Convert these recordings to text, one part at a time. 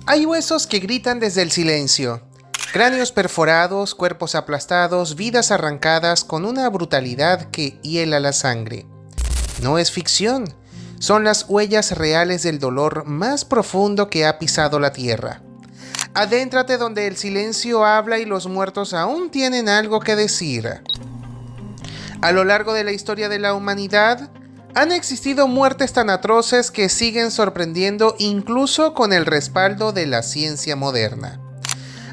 Hay huesos que gritan desde el silencio. Cráneos perforados, cuerpos aplastados, vidas arrancadas con una brutalidad que hiela la sangre. No es ficción, son las huellas reales del dolor más profundo que ha pisado la tierra. Adéntrate donde el silencio habla y los muertos aún tienen algo que decir. A lo largo de la historia de la humanidad, han existido muertes tan atroces que siguen sorprendiendo incluso con el respaldo de la ciencia moderna.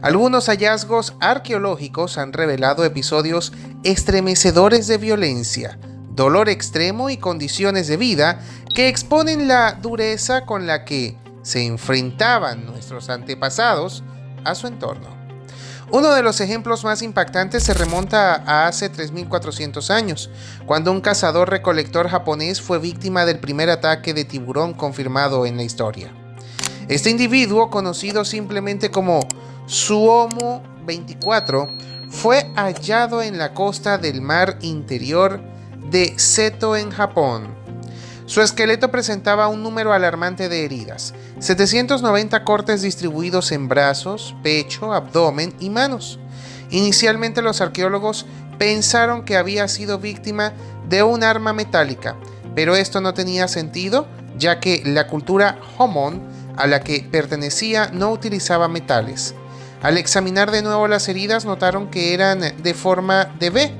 Algunos hallazgos arqueológicos han revelado episodios estremecedores de violencia, dolor extremo y condiciones de vida que exponen la dureza con la que se enfrentaban nuestros antepasados a su entorno. Uno de los ejemplos más impactantes se remonta a hace 3400 años, cuando un cazador-recolector japonés fue víctima del primer ataque de tiburón confirmado en la historia. Este individuo, conocido simplemente como Suomo 24, fue hallado en la costa del mar interior de Seto en Japón. Su esqueleto presentaba un número alarmante de heridas, 790 cortes distribuidos en brazos, pecho, abdomen y manos. Inicialmente los arqueólogos pensaron que había sido víctima de un arma metálica, pero esto no tenía sentido, ya que la cultura Jomon a la que pertenecía no utilizaba metales. Al examinar de nuevo las heridas notaron que eran de forma de V,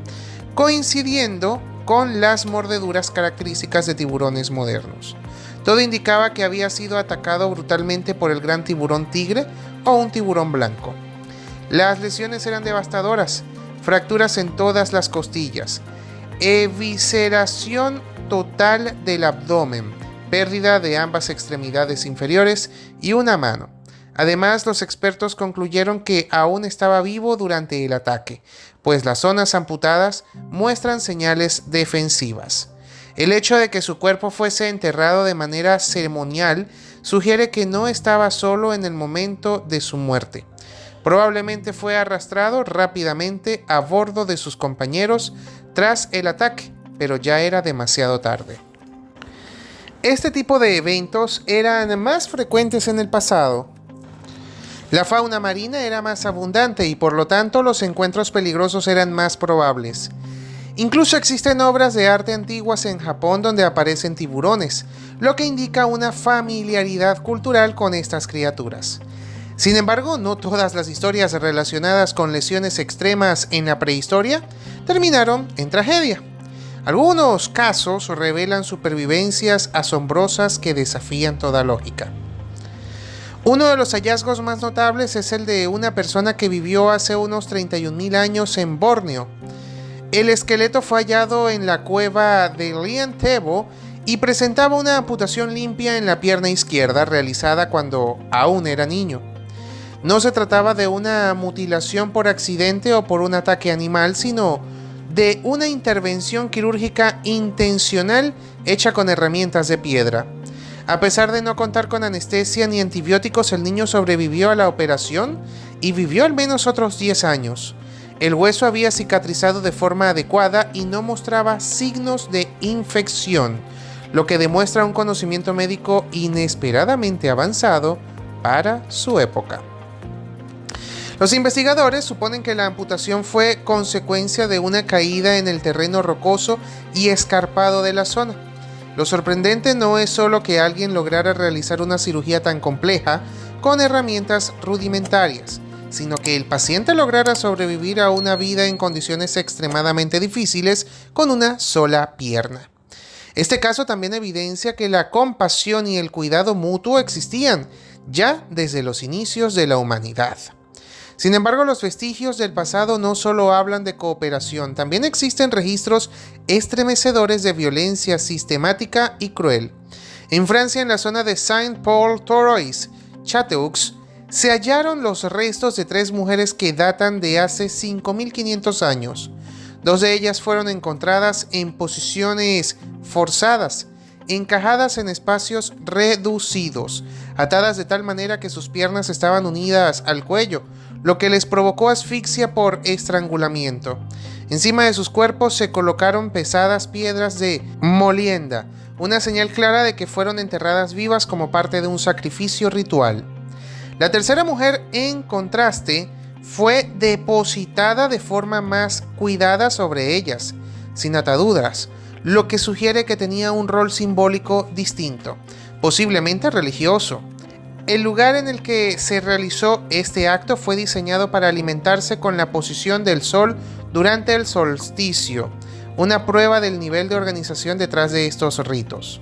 coincidiendo con las mordeduras características de tiburones modernos. Todo indicaba que había sido atacado brutalmente por el gran tiburón tigre o un tiburón blanco. Las lesiones eran devastadoras, fracturas en todas las costillas, evisceración total del abdomen, pérdida de ambas extremidades inferiores y una mano. Además, los expertos concluyeron que aún estaba vivo durante el ataque, pues las zonas amputadas muestran señales defensivas. El hecho de que su cuerpo fuese enterrado de manera ceremonial sugiere que no estaba solo en el momento de su muerte. Probablemente fue arrastrado rápidamente a bordo de sus compañeros tras el ataque, pero ya era demasiado tarde. Este tipo de eventos eran más frecuentes en el pasado. La fauna marina era más abundante y por lo tanto los encuentros peligrosos eran más probables. Incluso existen obras de arte antiguas en Japón donde aparecen tiburones, lo que indica una familiaridad cultural con estas criaturas. Sin embargo, no todas las historias relacionadas con lesiones extremas en la prehistoria terminaron en tragedia. Algunos casos revelan supervivencias asombrosas que desafían toda lógica. Uno de los hallazgos más notables es el de una persona que vivió hace unos 31.000 años en Borneo. El esqueleto fue hallado en la cueva de Lian Tebo y presentaba una amputación limpia en la pierna izquierda realizada cuando aún era niño. No se trataba de una mutilación por accidente o por un ataque animal, sino de una intervención quirúrgica intencional hecha con herramientas de piedra. A pesar de no contar con anestesia ni antibióticos, el niño sobrevivió a la operación y vivió al menos otros 10 años. El hueso había cicatrizado de forma adecuada y no mostraba signos de infección, lo que demuestra un conocimiento médico inesperadamente avanzado para su época. Los investigadores suponen que la amputación fue consecuencia de una caída en el terreno rocoso y escarpado de la zona. Lo sorprendente no es solo que alguien lograra realizar una cirugía tan compleja con herramientas rudimentarias, sino que el paciente lograra sobrevivir a una vida en condiciones extremadamente difíciles con una sola pierna. Este caso también evidencia que la compasión y el cuidado mutuo existían ya desde los inicios de la humanidad. Sin embargo, los vestigios del pasado no solo hablan de cooperación, también existen registros estremecedores de violencia sistemática y cruel. En Francia, en la zona de Saint-Paul-Thouars, Châteaux, se hallaron los restos de 3 mujeres que datan de hace 5.500 años. 2 de ellas fueron encontradas en posiciones forzadas, encajadas en espacios reducidos, atadas de tal manera que sus piernas estaban unidas al cuello, lo que les provocó asfixia por estrangulamiento. Encima de sus cuerpos se colocaron pesadas piedras de molienda, una señal clara de que fueron enterradas vivas como parte de un sacrificio ritual. La tercera mujer, en contraste, fue depositada de forma más cuidada sobre ellas, sin ataduras, lo que sugiere que tenía un rol simbólico distinto, posiblemente religioso. El lugar en el que se realizó este acto fue diseñado para alimentarse con la posición del sol durante el solsticio, una prueba del nivel de organización detrás de estos ritos.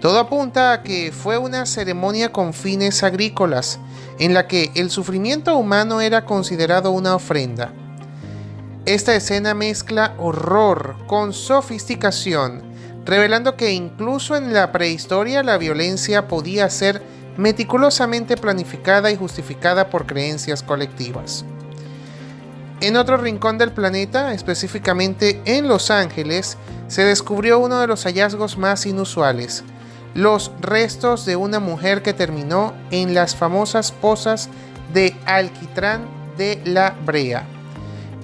Todo apunta a que fue una ceremonia con fines agrícolas, en la que el sufrimiento humano era considerado una ofrenda. Esta escena mezcla horror con sofisticación, revelando que incluso en la prehistoria la violencia podía ser meticulosamente planificada y justificada por creencias colectivas. En otro rincón del planeta, específicamente en Los Ángeles, se descubrió uno de los hallazgos más inusuales: los restos de una mujer que terminó en las famosas pozas de alquitrán de La Brea.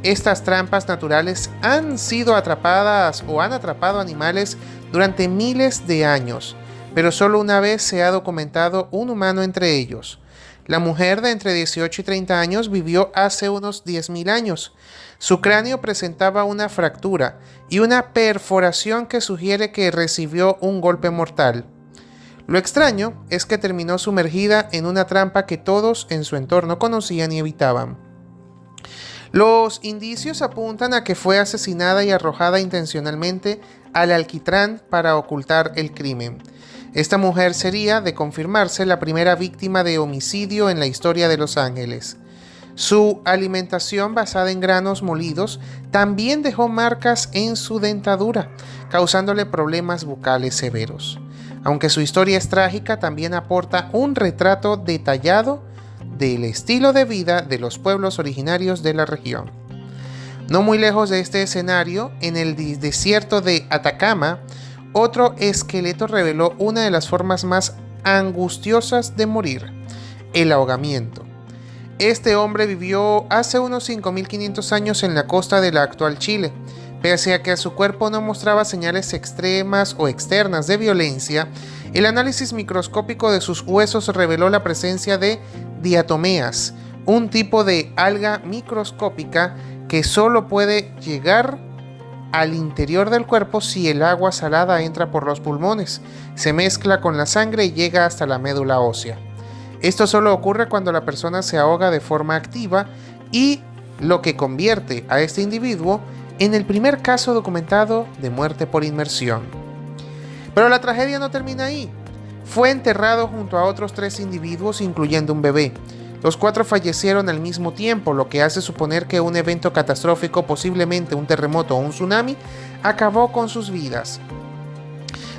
Estas trampas naturales han sido atrapadas o han atrapado animales durante miles de años, pero solo una vez se ha documentado un humano entre ellos. La mujer de entre 18 y 30 años vivió hace unos 10.000 años. Su cráneo presentaba una fractura y una perforación que sugiere que recibió un golpe mortal. Lo extraño es que terminó sumergida en una trampa que todos en su entorno conocían y evitaban. Los indicios apuntan a que fue asesinada y arrojada intencionalmente al alquitrán para ocultar el crimen. Esta mujer sería, de confirmarse, la primera víctima de homicidio en la historia de Los Ángeles. Su alimentación basada en granos molidos también dejó marcas en su dentadura, causándole problemas bucales severos. Aunque su historia es trágica, también aporta un retrato detallado del estilo de vida de los pueblos originarios de la región. No muy lejos de este escenario, en el desierto de Atacama, otro esqueleto reveló una de las formas más angustiosas de morir: el ahogamiento. Este hombre vivió hace unos 5.500 años en la costa de la actual Chile. Pese a que su cuerpo no mostraba señales extremas o externas de violencia, el análisis microscópico de sus huesos reveló la presencia de diatomeas, un tipo de alga microscópica que solo puede llegar al interior del cuerpo si el agua salada entra por los pulmones, se mezcla con la sangre y llega hasta la médula ósea. Esto solo ocurre cuando la persona se ahoga de forma activa, y lo que convierte a este individuo en el primer caso documentado de muerte por inmersión. Pero la tragedia no termina ahí. Fue enterrado junto a otros 3 individuos, incluyendo un bebé. Los 4 fallecieron al mismo tiempo, lo que hace suponer que un evento catastrófico, posiblemente un terremoto o un tsunami, acabó con sus vidas.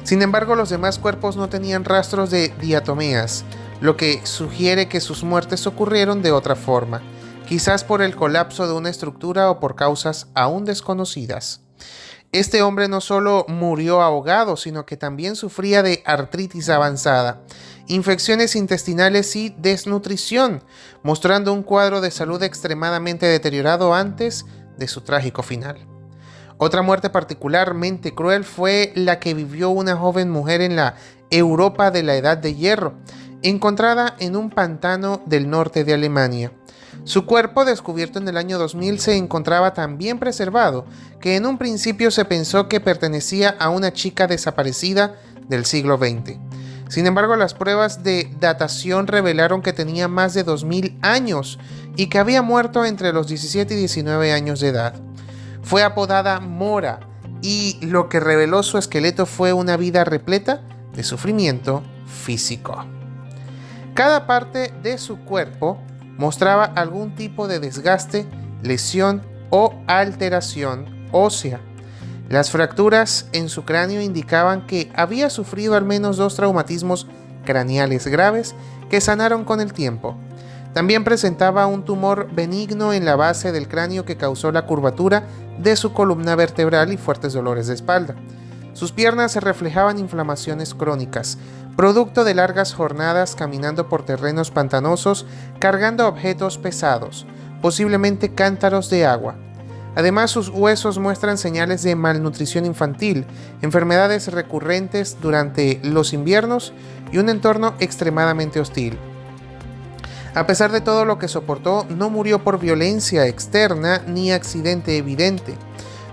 Sin embargo, los demás cuerpos no tenían rastros de diatomeas, lo que sugiere que sus muertes ocurrieron de otra forma, quizás por el colapso de una estructura o por causas aún desconocidas. Este hombre no solo murió ahogado, sino que también sufría de artritis avanzada, infecciones intestinales y desnutrición, mostrando un cuadro de salud extremadamente deteriorado antes de su trágico final. Otra muerte particularmente cruel fue la que vivió una joven mujer en la Europa de la Edad de Hierro, encontrada en un pantano del norte de Alemania. Su cuerpo, descubierto en el año 2000, se encontraba tan bien preservado que en un principio se pensó que pertenecía a una chica desaparecida del siglo XX. Sin embargo, las pruebas de datación revelaron que tenía más de 2000 años y que había muerto entre los 17 y 19 años de edad. Fue apodada Mora, y lo que reveló su esqueleto fue una vida repleta de sufrimiento físico. Cada parte de su cuerpo mostraba algún tipo de desgaste, lesión o alteración ósea. Las fracturas en su cráneo indicaban que había sufrido al menos 2 traumatismos craneales graves que sanaron con el tiempo. También presentaba un tumor benigno en la base del cráneo que causó la curvatura de su columna vertebral y fuertes dolores de espalda. Sus piernas se reflejaban inflamaciones crónicas, producto de largas jornadas caminando por terrenos pantanosos, cargando objetos pesados, posiblemente cántaros de agua. Además, sus huesos muestran señales de malnutrición infantil, enfermedades recurrentes durante los inviernos y un entorno extremadamente hostil. A pesar de todo lo que soportó, no murió por violencia externa ni accidente evidente.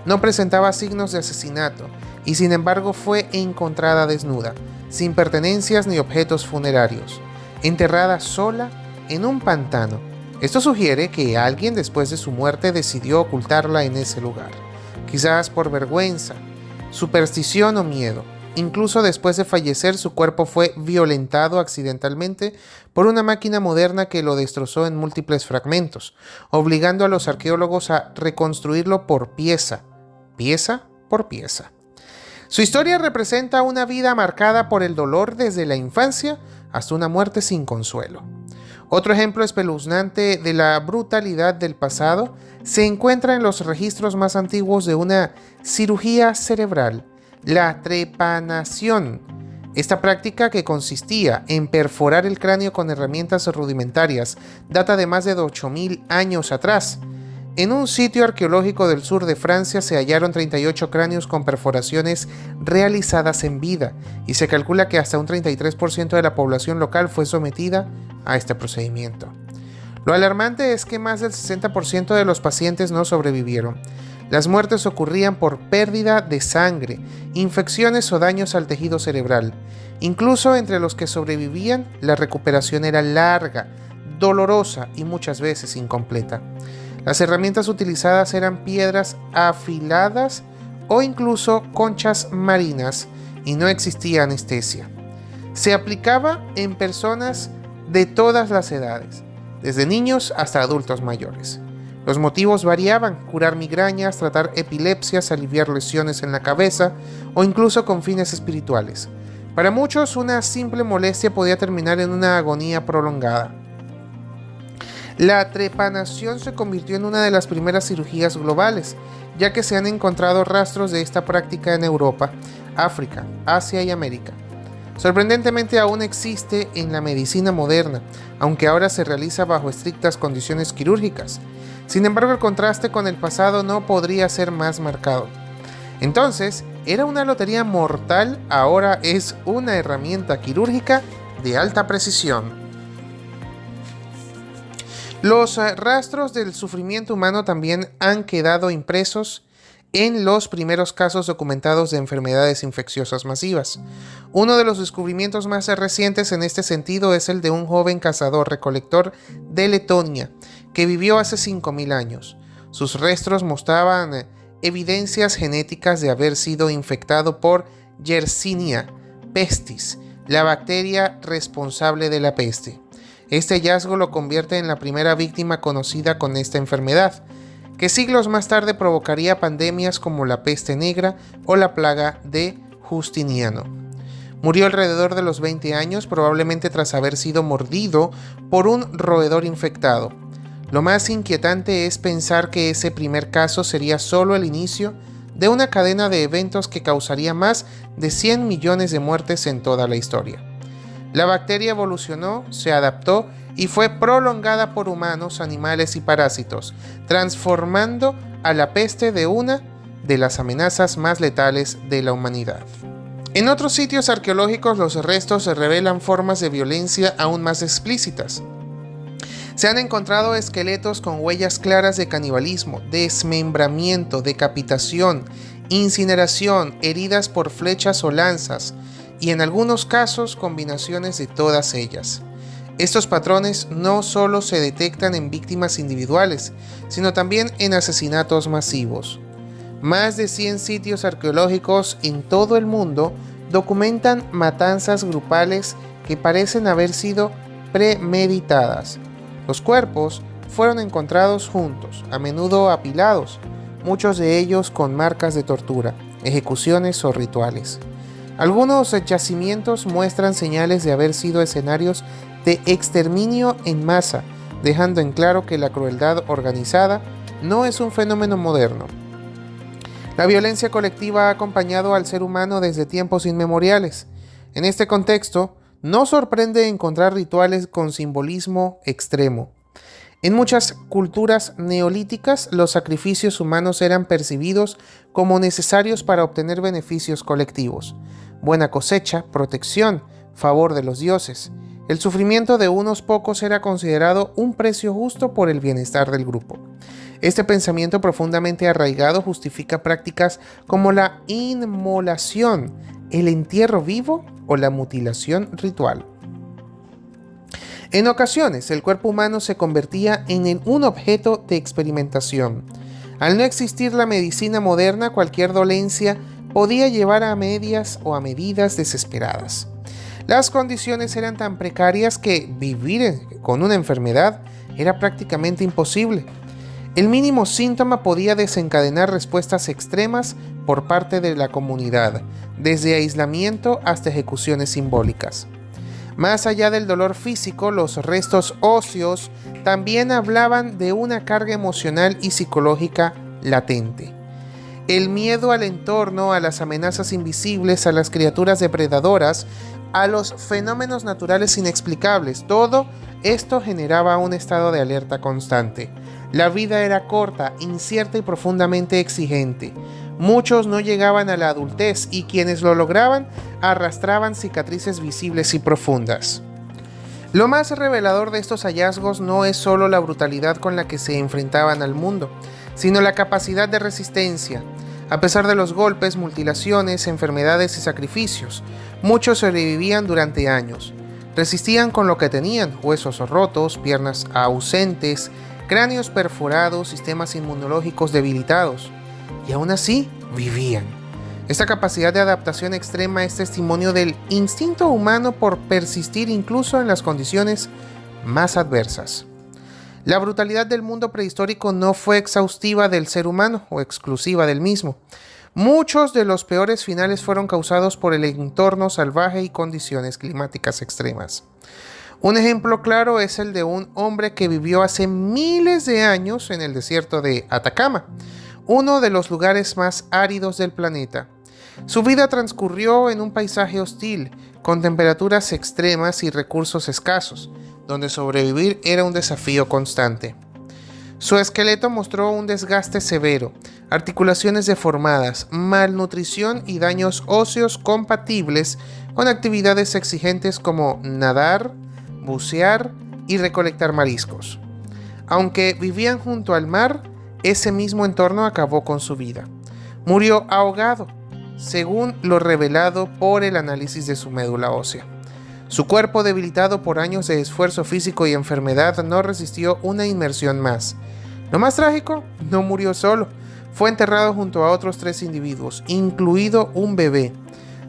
No presentaba signos de asesinato y sin embargo fue encontrada desnuda, sin pertenencias ni objetos funerarios, enterrada sola en un pantano. Esto sugiere que alguien después de su muerte decidió ocultarla en ese lugar, quizás por vergüenza, superstición o miedo. Incluso después de fallecer, su cuerpo fue violentado accidentalmente por una máquina moderna que lo destrozó en múltiples fragmentos, obligando a los arqueólogos a reconstruirlo por pieza por pieza. Su historia representa una vida marcada por el dolor desde la infancia hasta una muerte sin consuelo. Otro ejemplo espeluznante de la brutalidad del pasado se encuentra en los registros más antiguos de una cirugía cerebral, la trepanación. Esta práctica, que consistía en perforar el cráneo con herramientas rudimentarias, data de más de 8.000 años atrás. En un sitio arqueológico del sur de Francia se hallaron 38 cráneos con perforaciones realizadas en vida, y se calcula que hasta un 33% de la población local fue sometida a este procedimiento. Lo alarmante es que más del 60% de los pacientes no sobrevivieron. Las muertes ocurrían por pérdida de sangre, infecciones o daños al tejido cerebral. Incluso entre los que sobrevivían, la recuperación era larga, dolorosa y muchas veces incompleta. Las herramientas utilizadas eran piedras afiladas o incluso conchas marinas, y no existía anestesia. Se aplicaba en personas de todas las edades, desde niños hasta adultos mayores. Los motivos variaban: curar migrañas, tratar epilepsias, aliviar lesiones en la cabeza o incluso con fines espirituales. Para muchos, una simple molestia podía terminar en una agonía prolongada. La trepanación se convirtió en una de las primeras cirugías globales, ya que se han encontrado rastros de esta práctica en Europa, África, Asia y América. Sorprendentemente aún existe en la medicina moderna, aunque ahora se realiza bajo estrictas condiciones quirúrgicas. Sin embargo, el contraste con el pasado no podría ser más marcado. Entonces, ¿era una lotería mortal? Ahora es una herramienta quirúrgica de alta precisión. Los rastros del sufrimiento humano también han quedado impresos en los primeros casos documentados de enfermedades infecciosas masivas. Uno de los descubrimientos más recientes en este sentido es el de un joven cazador-recolector de Letonia que vivió hace 5.000 años. Sus restos mostraban evidencias genéticas de haber sido infectado por Yersinia pestis, la bacteria responsable de la peste. Este hallazgo lo convierte en la primera víctima conocida con esta enfermedad, que siglos más tarde provocaría pandemias como la peste negra o la plaga de Justiniano. Murió alrededor de los 20 años, probablemente tras haber sido mordido por un roedor infectado. Lo más inquietante es pensar que ese primer caso sería solo el inicio de una cadena de eventos que causaría más de 100 millones de muertes en toda la historia. La bacteria evolucionó, se adaptó y fue prolongada por humanos, animales y parásitos, transformando a la peste de una de las amenazas más letales de la humanidad. En otros sitios arqueológicos, los restos revelan formas de violencia aún más explícitas. Se han encontrado esqueletos con huellas claras de canibalismo, desmembramiento, decapitación, incineración, heridas por flechas o lanzas, y en algunos casos combinaciones de todas ellas. Estos patrones no solo se detectan en víctimas individuales, sino también en asesinatos masivos. Más de 100 sitios arqueológicos en todo el mundo documentan matanzas grupales que parecen haber sido premeditadas. Los cuerpos fueron encontrados juntos, a menudo apilados, muchos de ellos con marcas de tortura, ejecuciones o rituales. Algunos yacimientos muestran señales de haber sido escenarios de exterminio en masa, dejando en claro que la crueldad organizada no es un fenómeno moderno. La violencia colectiva ha acompañado al ser humano desde tiempos inmemoriales. En este contexto, no sorprende encontrar rituales con simbolismo extremo. En muchas culturas neolíticas, los sacrificios humanos eran percibidos como necesarios para obtener beneficios colectivos: buena cosecha, protección, favor de los dioses. El sufrimiento de unos pocos era considerado un precio justo por el bienestar del grupo. Este pensamiento profundamente arraigado justifica prácticas como la inmolación, el entierro vivo o la mutilación ritual. En ocasiones, el cuerpo humano se convertía en un objeto de experimentación. Al no existir la medicina moderna, cualquier dolencia podía llevar a medias o a medidas desesperadas. Las condiciones eran tan precarias que vivir con una enfermedad era prácticamente imposible. El mínimo síntoma podía desencadenar respuestas extremas por parte de la comunidad, desde aislamiento hasta ejecuciones simbólicas. Más allá del dolor físico, los restos óseos también hablaban de una carga emocional y psicológica latente. El miedo al entorno, a las amenazas invisibles, a las criaturas depredadoras, a los fenómenos naturales inexplicables, todo esto generaba un estado de alerta constante. La vida era corta, incierta y profundamente exigente. Muchos no llegaban a la adultez y quienes lo lograban arrastraban cicatrices visibles y profundas. Lo más revelador de estos hallazgos no es solo la brutalidad con la que se enfrentaban al mundo, sino la capacidad de resistencia. A pesar de los golpes, mutilaciones, enfermedades y sacrificios, muchos sobrevivían durante años. Resistían con lo que tenían: huesos rotos, piernas ausentes, cráneos perforados, sistemas inmunológicos debilitados. Y aún así, vivían. Esta capacidad de adaptación extrema es testimonio del instinto humano por persistir incluso en las condiciones más adversas. La brutalidad del mundo prehistórico no fue exhaustiva del ser humano o exclusiva del mismo. Muchos de los peores finales fueron causados por el entorno salvaje y condiciones climáticas extremas. Un ejemplo claro es el de un hombre que vivió hace miles de años en el desierto de Atacama, uno de los lugares más áridos del planeta. Su vida transcurrió en un paisaje hostil, con temperaturas extremas y recursos escasos, donde sobrevivir era un desafío constante. Su esqueleto mostró un desgaste severo, articulaciones deformadas, malnutrición y daños óseos compatibles con actividades exigentes como nadar, bucear y recolectar mariscos. Aunque vivían junto al mar, ese mismo entorno acabó con su vida. Murió ahogado, según lo revelado por el análisis de su médula ósea. Su cuerpo, debilitado por años de esfuerzo físico y enfermedad, no resistió una inmersión más. Lo más trágico, no murió solo. Fue enterrado junto a otros 3 individuos, incluido un bebé.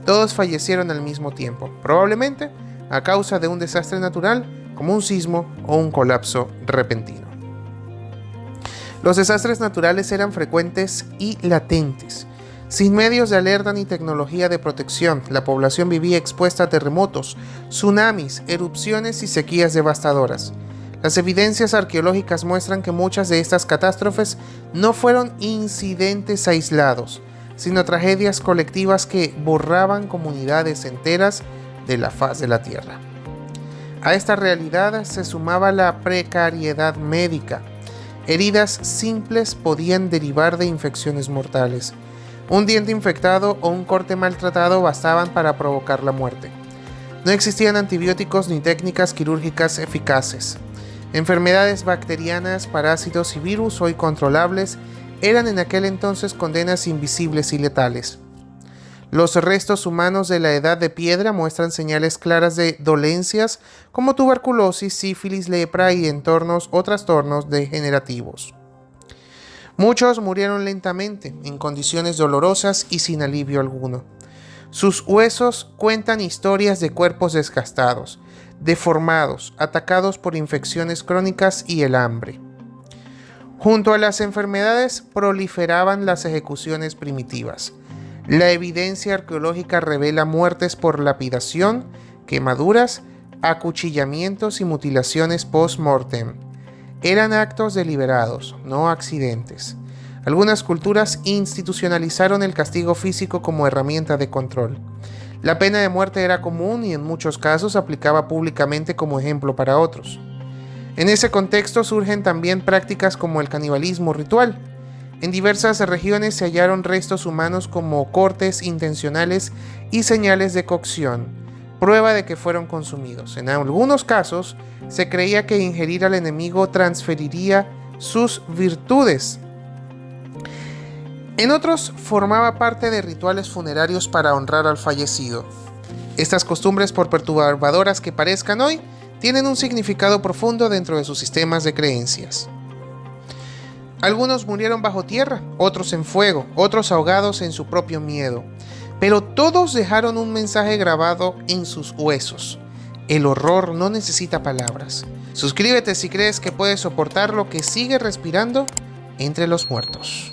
Todos fallecieron al mismo tiempo, probablemente a causa de un desastre natural como un sismo o un colapso repentino. Los desastres naturales eran frecuentes y latentes. Sin medios de alerta ni tecnología de protección, la población vivía expuesta a terremotos, tsunamis, erupciones y sequías devastadoras. Las evidencias arqueológicas muestran que muchas de estas catástrofes no fueron incidentes aislados, sino tragedias colectivas que borraban comunidades enteras de la faz de la Tierra. A esta realidad se sumaba la precariedad médica. Heridas simples podían derivar de infecciones mortales. Un diente infectado o un corte maltratado bastaban para provocar la muerte. No existían antibióticos ni técnicas quirúrgicas eficaces. Enfermedades bacterianas, parásitos y virus, hoy controlables, eran en aquel entonces condenas invisibles y letales. Los restos humanos de la Edad de Piedra muestran señales claras de dolencias como tuberculosis, sífilis, lepra y entornos o trastornos degenerativos. Muchos murieron lentamente, en condiciones dolorosas y sin alivio alguno. Sus huesos cuentan historias de cuerpos desgastados, deformados, atacados por infecciones crónicas y el hambre. Junto a las enfermedades proliferaban las ejecuciones primitivas. La evidencia arqueológica revela muertes por lapidación, quemaduras, acuchillamientos y mutilaciones post-mortem. Eran actos deliberados, no accidentes. Algunas culturas institucionalizaron el castigo físico como herramienta de control. La pena de muerte era común y en muchos casos aplicaba públicamente como ejemplo para otros. En ese contexto surgen también prácticas como el canibalismo ritual. En diversas regiones se hallaron restos humanos como cortes intencionales y señales de cocción. prueba de que fueron consumidos. En algunos casos, se creía que ingerir al enemigo transferiría sus virtudes. En otros, formaba parte de rituales funerarios para honrar al fallecido. Estas costumbres, por perturbadoras que parezcan hoy, tienen un significado profundo dentro de sus sistemas de creencias. Algunos murieron bajo tierra, otros en fuego, otros ahogados en su propio miedo, pero todos dejaron un mensaje grabado en sus huesos. El horror no necesita palabras. Suscríbete si crees que puedes soportar lo que sigue respirando entre los muertos.